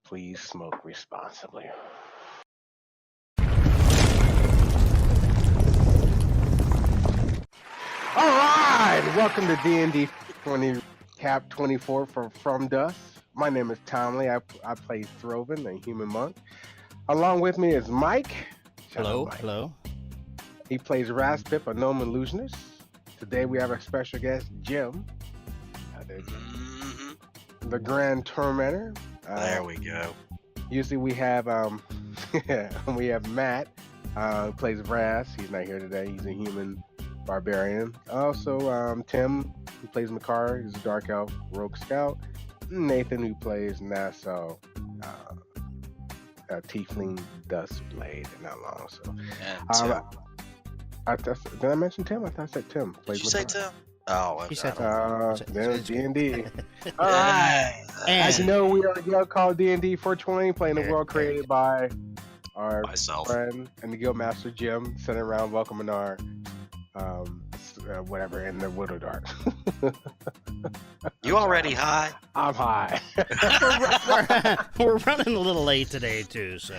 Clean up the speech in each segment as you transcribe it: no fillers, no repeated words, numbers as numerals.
Please smoke responsibly. All right, welcome to D&D 20 Cap 24 From Dust. My name is Tommie. I play Throvin, a human monk. Along with me is Mike. Hello, hello. He plays Raspip, a gnome illusionist. Today we have a special guest, Jim. The Grand Tormentor. There we go. Usually we have we have Matt, who plays Brass. He's not here today. He's a human barbarian. Also, Tim, who plays Makar. He's a dark elf rogue scout. Nathan, who plays Nassau, a tiefling dustblade, and not long. So, did I mention Tim? I thought I said Tim. Did you say Tim? Oh, he said then D&D. All right. As you know, we are a guild called D&D 420, playing the world created by our friend and the guild master Jim, sitting around Vulkaminar, whatever, in the Widow Dark. You already high? I'm high. we're running a little late today too, so.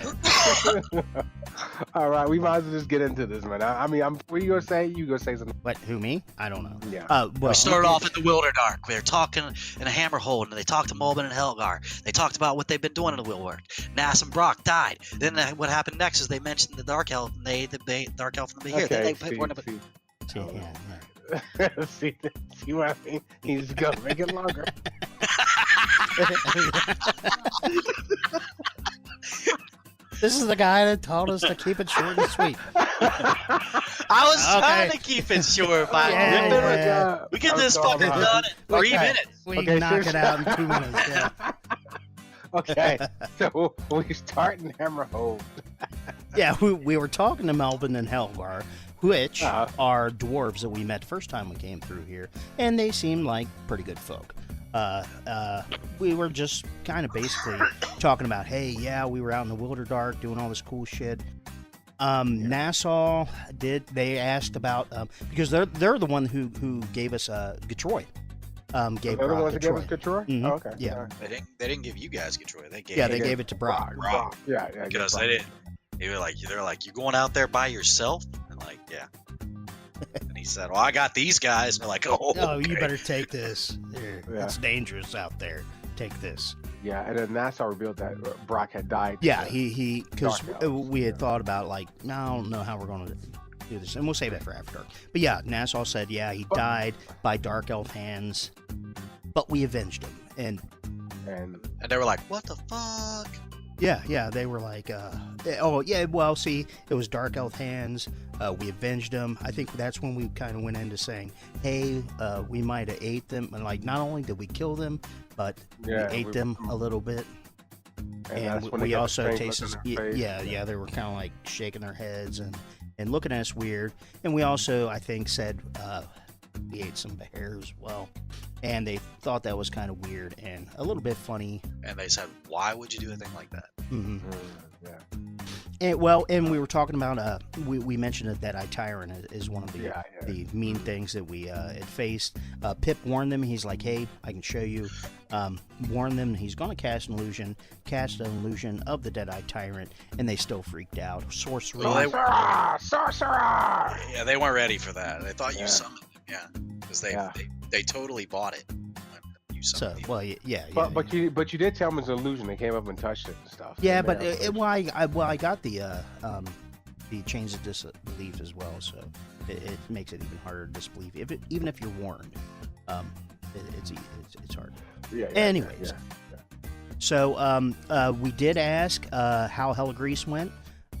All right, we might as well just get into this, man. I mean, what are you gonna say? You gonna say something? What? Who, me? I don't know. Yeah. Well, we started off at the Wilderdark. They're talking in a Hammerhold, and they talked to Mulbin and Helgar. They talked about what they've been doing in the Willwork. Nass and Brock died. Then what happened next is they mentioned the Dark Elf, and the Dark Elf in the here. Okay, see what I mean? He's gonna make it longer. This is the guy that told us to keep it short and sweet. I was trying to keep it short, but we get this fucking done in 3 minutes. We knock it out in 2 minutes. Yeah. Okay, so we start in Hammerhold. Yeah, we were talking to Melvin and Helgar, which are dwarves that we met first time we came through here, and they seemed like pretty good folk. We were just kind of basically talking about, hey, yeah, we were out in the Wilderdark doing all this cool shit. Nassau they asked about because they're the one who gave us Gatroy. Gave the ones that gave us Gatroy? Mm-hmm. Oh, okay. Yeah. They didn't give you guys Gatroy. They gave it to Brock. Yeah. Because they didn't. They're like, you going out there by yourself? And like, yeah. And he said, well, I got these guys. And they're like, oh, you better take this. It's dangerous out there. Take this. Yeah, and then Nassau revealed that Brock had died. Yeah, he because we had thought about like, no, I don't know how we're going to do this, and we'll save that for after dark. But yeah, Nassau said, yeah, he died by dark elf hands, but we avenged him, and they were like, what the fuck? Yeah, they were like, oh, yeah, well, see, it was dark elf hands, we avenged them. I think that's when we kind of went into saying, hey, we might have ate them, and like, not only did we kill them, but we ate them a little bit, and we also tasted, yeah, they were kind of like shaking their heads and looking at us weird, and we also, I think, said, we ate some bears as well. And they thought that was kind of weird and a little bit funny. And they said, why would you do a thing like that? Mm-hmm. Yeah. And we were talking about, we mentioned that tyrant is one of the mean things that we had faced. Pip warned them. He's like, hey, I can show you. Warn them he's going to cast an illusion of the Deadeye Tyrant, and they still freaked out. Sorcerer! Sorcerer! Yeah, they weren't ready for that. They thought you summoned them, because they totally bought it. But you did tell them it's an illusion. They came up and touched it and stuff. Yeah, but I got the chains of disbelief as well, so it makes it even harder to disbelieve. Even if you're warned, it's hard. Yeah. Anyways, so we did ask how Hell Grease went,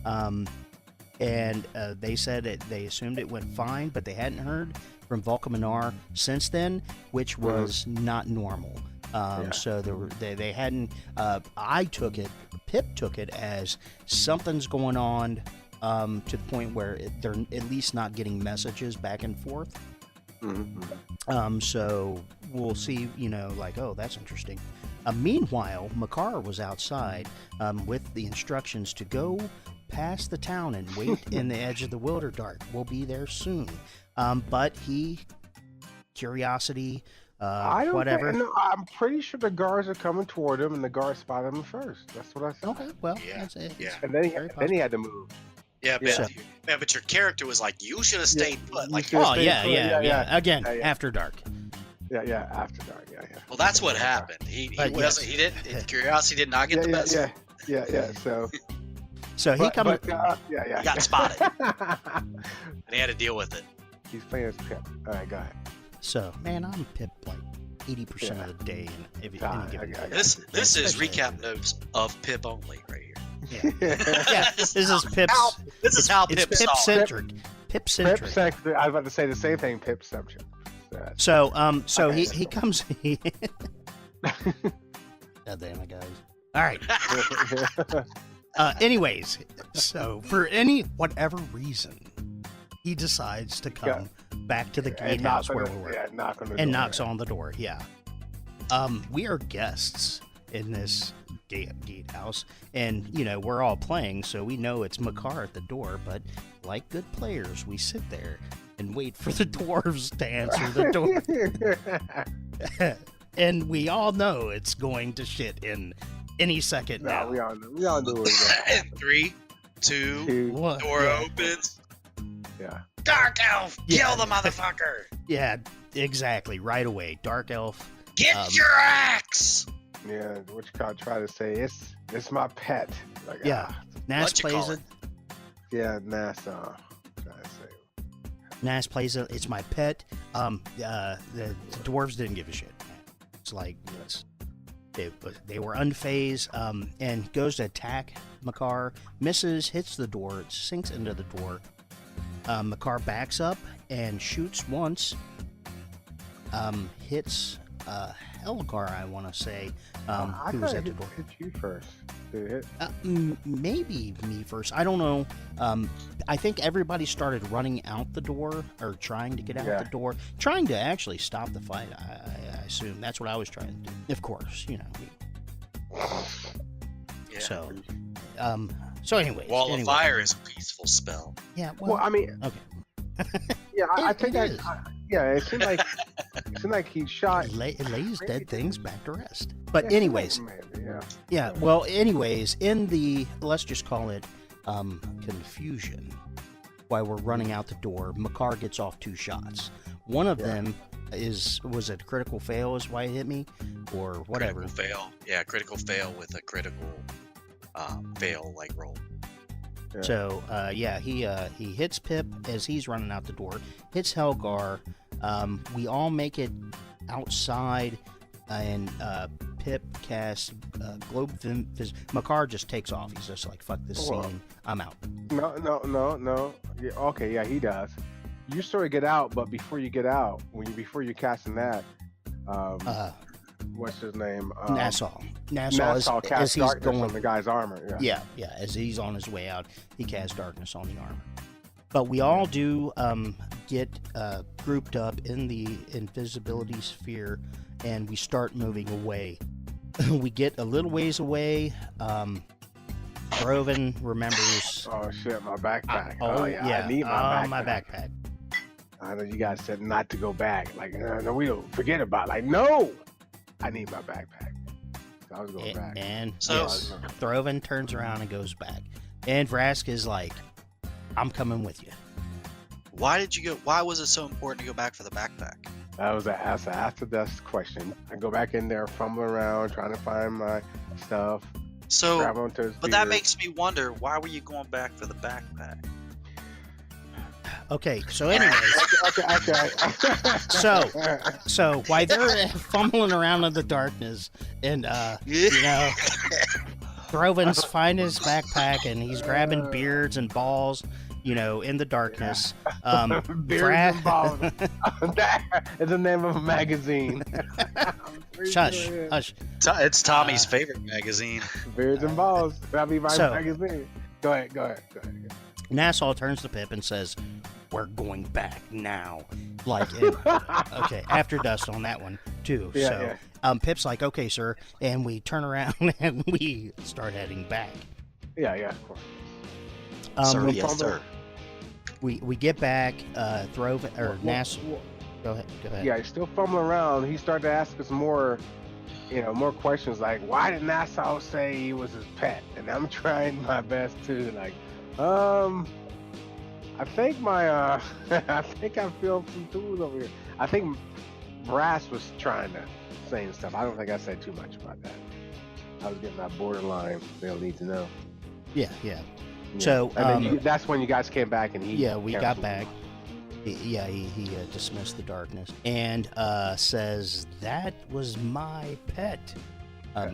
and they said they assumed it went fine, but they hadn't heard from Vulkaminar since then, which was not normal. So they hadn't. I took it. Pip took it as something's going on to the point where they're at least not getting messages back and forth. Mm-hmm. So we'll see. Like, oh, that's interesting. Meanwhile, Makar was outside with the instructions to go past the town and wait in the edge of the Wilderdark. We'll be there soon. But curiosity I don't whatever. Think, no, I'm pretty sure the guards are coming toward him, and the guards spotted him first. That's what I said. Okay, well, Yeah, that's it. yeah. And then he had to move. Yeah, Yeah. but your character was like, you should have stayed put. you Like, should- Oh Stay yeah, put, yeah, yeah. Again, Yeah, yeah. after dark. Yeah, after dark. Yeah. well, that's what happened. He But wasn't. He didn't. Curiosity did not get the best. Yeah. So So he comes. yeah. He got spotted, and he had to deal with it. He's playing as Pip. All right, go ahead. So man, I'm Pip like 80% of the day in any given day. This is Especially- recap notes of Pip only right here. Yeah, this is Pip's. This is how It's Pip saw it. Pip-centric. Pip-centric. Pip-centric. I was about to say the same thing. Pip-centric. So, so Okay. he comes. God damn it, guys! All right. Anyways, so for whatever reason, he decides to come back to the gatehouse where we were, knock on the and door. knocks on the door. Yeah. We are guests in this gatehouse, and we're all playing, so we know it's Makar at the door. But like good players, we sit there and wait for the dwarves to answer the door. And we all know it's going to shit in any second No, now. we all knew it was going In 3, 2, What? door Yeah. opens. Yeah. Dark elf, Yeah. kill the motherfucker. Yeah, exactly. Right away. Dark elf. Get your axe. Yeah, what you call try to say it's my pet. Like, Yeah. Nas What you plays call it. Yeah, NASA. Trying to say. Nas plays it. It's my pet. The dwarves didn't give a shit. It's like they were unfazed. And goes to attack Makar. Misses. Hits the door. It sinks into the door. Makar backs up and shoots once. Hits Helgar, I want to say, I who was thought at the it door. hit you first. Did it hit? Maybe me first. I don't know. I think everybody started running out the door or trying to get out Yeah. the door, trying to actually stop the fight. I assume that's what I was trying to do. Of course, Yeah. So, so anyways, Wall of Fire is a peaceful spell. Yeah. Well, I mean, okay. yeah, I It think is. it seemed like he shot. It lays dead things back to rest. But anyways, Maybe, yeah. yeah. Well, anyways, in the let's just call it confusion. While we're running out the door, Makar gets off 2 shots. One of them was it a critical fail? Is why it hit me, or whatever. Critical fail. Yeah, critical fail with a critical fail like roll. Yeah. So he hits Pip as he's running out the door. Hits Helgar. We all make it outside, and Pip casts globe. Makar just takes off. He's just like, "Fuck this scene. I'm out." No. Yeah, okay, yeah, he does. You sort of get out, but before you get out, before you're casting that, what's his name? Nassau Nassau as casts he's darkness going. on the guy's armor. Yeah. Yeah. As he's on his way out, he casts darkness on the armor. But we all do get grouped up in the invisibility sphere, and we start moving away. We get a little ways away. Groven remembers. Oh shit, my backpack. Oh yeah, I need my backpack. my backpack. I know you guys said not to go back. Like, no, we don't forget about it. Like, no, I need my backpack. So I was going back. And So- yes, Throven turns around and goes back. And Vrask is like, I'm coming with you. Why did you go? Why was it so important to go back for the backpack? That was an after death question. I go back in there, fumbling around, trying to find my stuff. So, Grab onto his but that beard. makes me wonder, why were you going back for the backpack? Okay, so anyways, Okay. so while they're fumbling around in the darkness, and Throven's finding his backpack and he's grabbing beards and balls, in the darkness. Beards and balls. That is the name of a magazine. Hush. It's Tommy's favorite magazine. Beards and balls. That'll be my So- magazine. Go ahead. Nassau turns to Pip and says, "We're going back now." Okay, after dust on that one too. Yeah, So, Pip's like, "Okay, sir," and we turn around and we start heading back. Yeah, of course. Sir, no yes, problem. sir. We get back. Nassau. Go Go ahead. Yeah, he's still fumbling around. He started to ask us more, more questions like, why did Nassau say he was his pet? And I'm trying my best to I think I think I feel some tools over here. I think Brass was trying to say stuff. I don't think I said too much about that. I was getting that borderline. They'll need to know. Yeah. Yeah. So and then that's when you guys came back and he. Yeah, we got back. He dismissed the darkness and says that was my pet,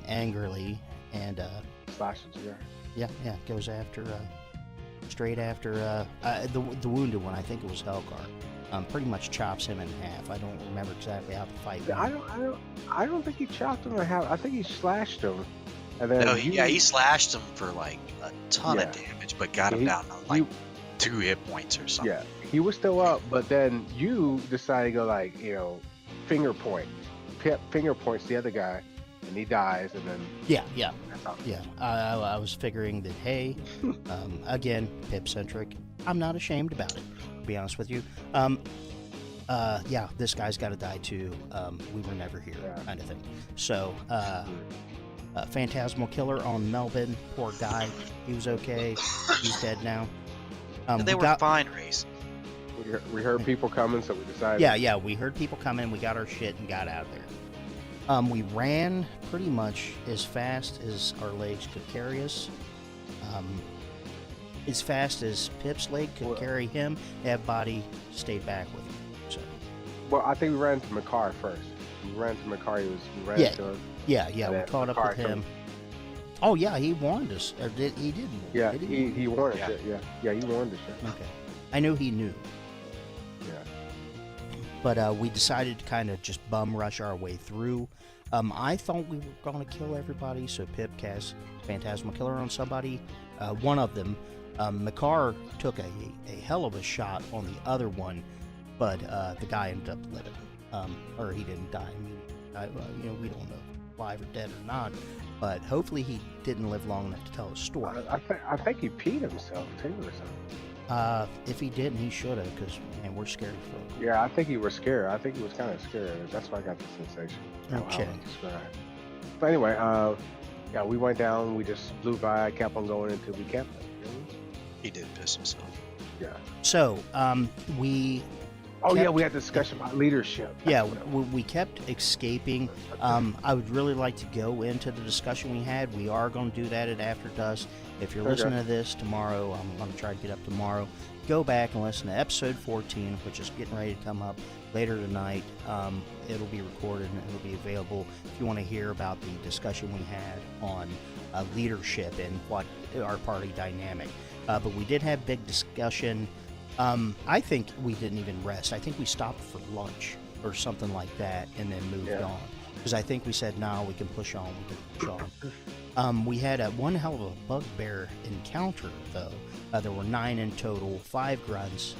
angrily, and slashes. Yeah, goes after straight after the wounded one. I think it was Helgar. Pretty much chops him in half. I don't remember exactly how the fight went. I don't think he chopped him in half. I think he slashed him. And then he slashed him for like a ton of damage, but got him down to like 2 hit points or something. Yeah, he was still up, but then you decided to go finger point. Pip finger points the other guy, and he dies, and then yeah. I was figuring that, hey, again, Pip centric. I'm not ashamed about it, to be honest with you. This guy's got to die too. We were never here, kind of thing. So, Phantasmal Killer on Melvin, poor guy. He was okay. He's dead now. They were fine, Reese. We heard people coming, so we decided. Yeah, we heard people coming. We got our shit and got out of there. We ran pretty much as fast as our legs could carry us. As fast as Pip's leg could carry him. That body stayed back with him. So. Well, I think we ran to Makar first. We ran to Makar. We ran to him. Yeah, we caught up with him. Oh yeah, he warned us. He did. Yeah, he warned us. Yeah, he warned us. Okay, I knew he knew. Yeah. But we decided to kind of just bum rush our way through. I thought we were going to kill everybody, so Pip cast Phantasmal Killer on somebody. One of them, Makar took a hell of a shot on the other one, but the guy ended up living. Or he didn't die. I mean, we don't know alive or dead or not, but hopefully he didn't live long enough to tell a story. I think he peed himself too or something. If he didn't, he should have, because man, we're scared folk. Yeah, I think he was scared. I think he was kind of scared. That's why I got the sensation. Okay. But anyway, we went down. We just blew by. Kept on going until we kept it. He did piss himself. Yeah. So we. We had a discussion about leadership. Yeah, we kept escaping. I would really like to go into the discussion we had. We are going to do that at After Dusk. If you're listening to this tomorrow, I'm going to try to get up tomorrow. Go back and listen to episode 14, which is getting ready to come up later tonight. It'll be recorded and it'll be available if you want to hear about the discussion we had on leadership and what our party dynamic. But we did have big discussion. I think we didn't even rest. I think we stopped for lunch or something like that and then moved on. Because I think we said, no, we can push on. We had one hell of a bugbear encounter, though. There were 9 in total, 5 grunts,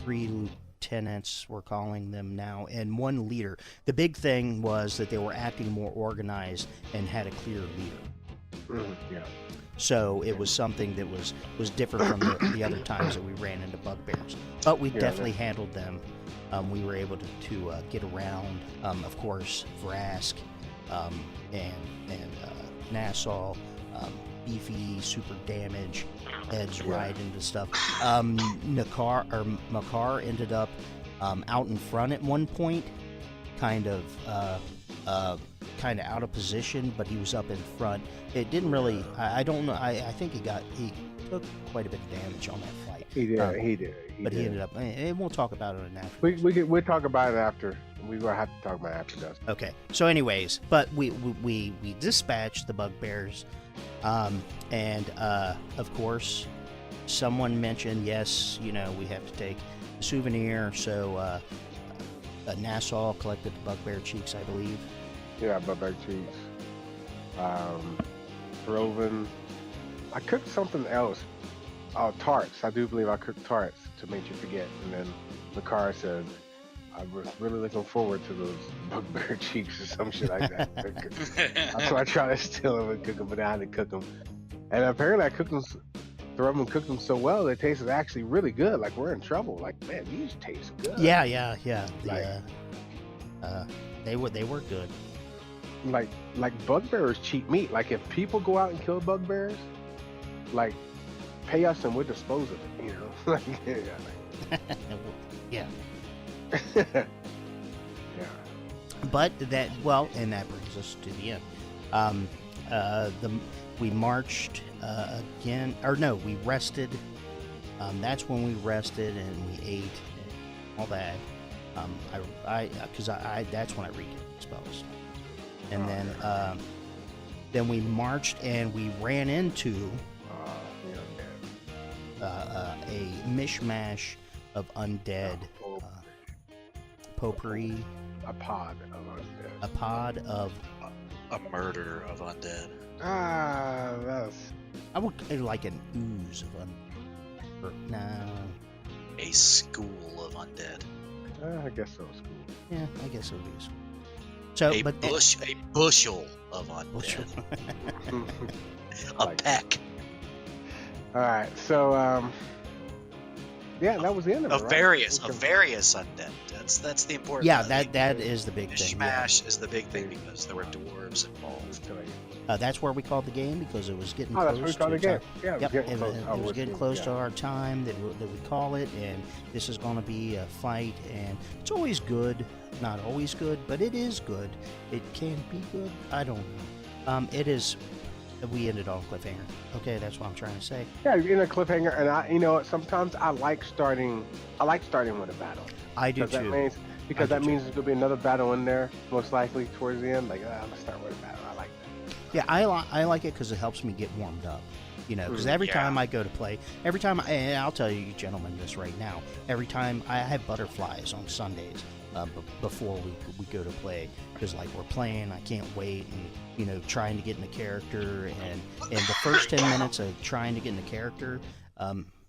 3 lieutenants, we're calling them now, and 1 leader. The big thing was that they were acting more organized and had a clear leader. Yeah. So it was something that was different from the other times that we ran into bugbears. But we definitely handled them. We were able to get around. Of course, Vrask and Nassau, beefy, super damage, heads right into stuff. Makar ended up out in front at one point, kind of out of position, but he was up in front. It didn't really. I don't know. I think he took quite a bit of damage on that fight. He did. But he ended up. And we'll talk about it in after. We'll talk about it after. We're gonna have to talk about After Dusk. Okay. So, anyways, but we dispatched the bugbears, and of course, someone mentioned yes, we have to take a souvenir. So Nassau collected the bugbear cheeks, I believe. Yeah, bugbear cheeks. Roven. I cooked something else. Tarts. I do believe I cooked tarts to make you forget. And then Makar said, I was really looking forward to those bugbear cheeks or some shit like that. So I tried to steal them and cook them, but I had to cook them. And apparently I cooked them throw them and cook them so well, they taste actually really good. Like we're in trouble. Like, man, these taste good. Yeah. They were good. Like bugbear is cheap meat. Like if people go out and kill bugbears, like pay us and we'll dispose of it. You know, like Yeah. yeah. But that and that brings us to the end. We marched again, or no, we rested. That's when we rested and we ate and all that. Because that's when I regained spells. And then we marched and we ran into a mishmash of undead potpourri. A pod of undead. A pod of A murder of undead. That's... I would like an ooze of undead. No. A school of undead. I guess so. It's cool. Yeah, I guess it is. So, A bushel of undead. Bushel. A peck. All right, so yeah, that was the end of it. Of various undead. That's the important. Yeah, thing. that is the big thing. Mishmash is the big thing because there were dwarves involved. That's where we called the game because it was getting Oh, close. that's what we called the game. Yeah, Yep, it was getting close yeah. to our time that we call it, and this is going to be a fight, and it's always good. Not always good, but it is good. It can be good. I don't know. It is. We ended on cliffhanger. Okay, that's what I'm trying to say. Yeah, in a cliffhanger, and sometimes I like starting with a battle. I do too. That means there's gonna be another battle in there, most likely towards the end. Like, let's start with a battle. I like that. Yeah, I like it because it helps me get warmed up. You know, because every time I go to play, and I'll tell you gentlemen this right now, every time I have butterflies on Sundays before we go to play, because like we're playing, I can't wait, and trying to get in the character, and the first 10 minutes of trying to get in the character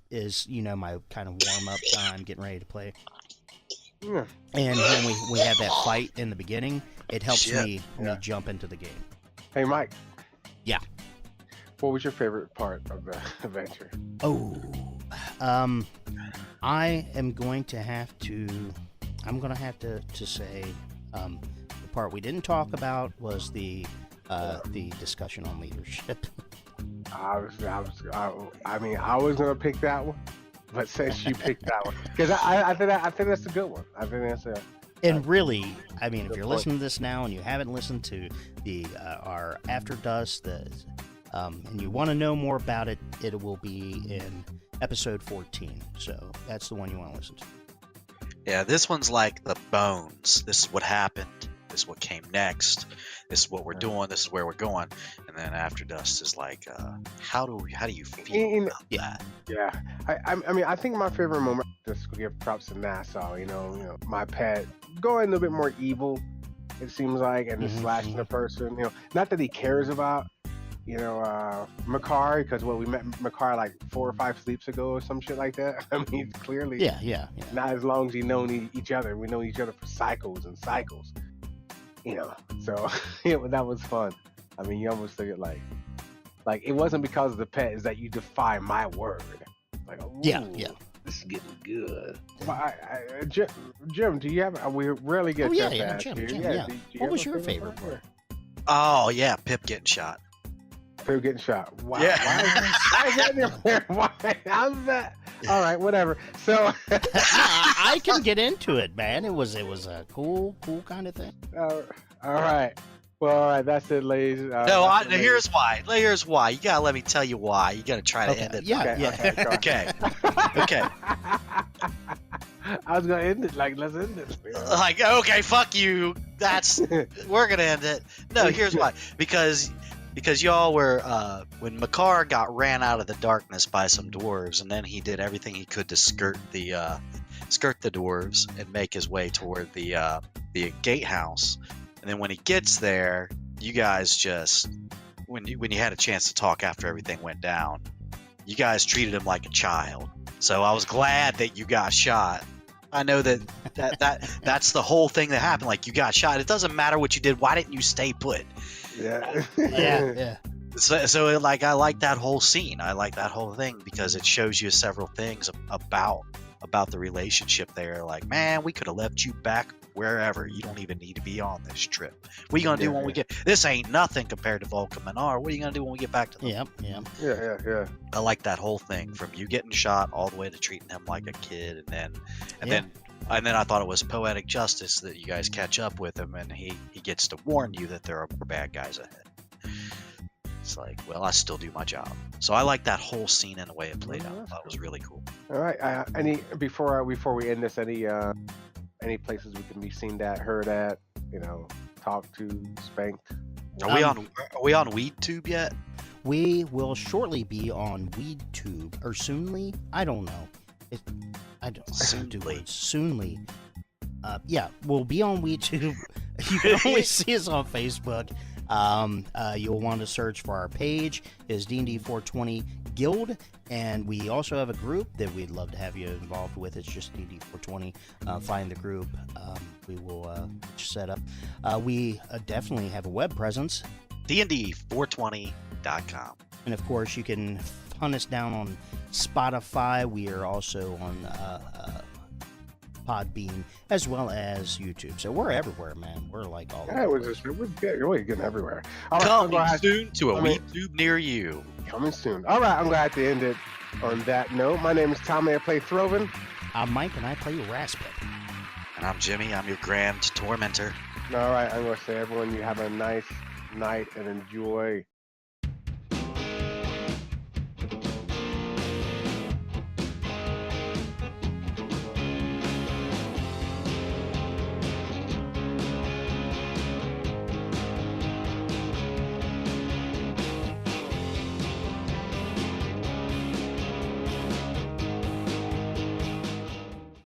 is my kind of warm up time, getting ready to play. Yeah. And when we have that fight in the beginning, it helps me jump into the game. Hey, Mike. Yeah. What was your favorite part of the adventure? Oh, I am going to have to. I'm going to have to say the part we didn't talk about was the discussion on leadership. I was gonna pick that one, but since you picked that one, because I think that's a good one. I think that's a. And really, I mean, if you're listening to this now and you haven't listened to our After Dusk, and you want to know more about it, it will be in episode 14. So that's the one you want to listen to. Yeah, this one's like the bones. This is what happened. This is what came next. This is what we're doing. This is where we're going. And then After Dusk is like, how do you feel about that? Yeah, I mean, I think my favorite moment, just to give props to Nassau. My pet going a little bit more evil. It seems like, and just slashing the person. Not that he cares about. Makar, because we met Makar like 4 or 5 sleeps ago or some shit like that. I mean, clearly, yeah. Not as long as you know each other. We know each other for cycles and cycles. So that was fun. I mean, you almost think it like it wasn't because of the pet, is that you defy my word. Like, yeah. This is getting good. Jim, do you have? We rarely get. Jim. Yeah. What was your favorite part? Oh yeah, Pip getting shot. Pip getting shot. Wow. Yeah. Why is that in there? Why? How's that? All right, whatever. So I can get into it, man. It was a cool kind of thing. All right. Well, all right. That's it, ladies. Here's why. Here's why. You gotta let me tell you why. You gotta try to end it. Yeah. Okay. I was gonna end it. Like, let's end it. Like, okay, fuck you. We're gonna end it. No, here's why. Because y'all were when Makar got ran out of the darkness by some dwarves, and then he did everything he could to skirt the dwarves and make his way toward the gatehouse. And then when he gets there, you guys just when you had a chance to talk after everything went down, you guys treated him like a child. So I was glad that you got shot. I know that's the whole thing that happened. Like, you got shot. It doesn't matter what you did. Why didn't you stay put? Yeah. Yeah. So like I like that whole scene. I like that whole thing because it shows you several things about the relationship there. Like, man, we could have left you back wherever. You don't even need to be on this trip. What are you gonna do when we get? This ain't nothing compared to Vulkaminar. What are you gonna do when we get back to them? Yeah. I like that whole thing from you getting shot all the way to treating him like a kid, and then I thought it was poetic justice that you guys catch up with him and he gets to warn you that there are more bad guys ahead. It's like, well, I still do my job. So I like that whole scene and the way it played out. I thought it was really cool. All right. Before we end this, any places we can be seen at, heard at, talked to, spanked? Are we on WeedTube yet? We will shortly be on WeedTube, or soonly. I don't know. Soonly. Yeah, we'll be on WeedTube. You can only see us on Facebook. You'll want to search for our page is D&D 420 Guild, and we also have a group that we'd love to have you involved with. It's just D&D 420. Find the group. We will set up. We definitely have a web presence. D&D420.com. And of course, you can hunt us down on Spotify. We are also on Podbean as well as YouTube. So we're everywhere, man. We're like all over. We're really getting everywhere. All right, coming soon to a WeedTube near you. Coming soon. All right, I'm going to have to end it on that note. My name is Tommie. I play Throvin. I'm Mike, and I play Raspet. And I'm Jimmy. I'm your Grand Tormentor. All right, I'm going to say, everyone, you have a nice night and enjoy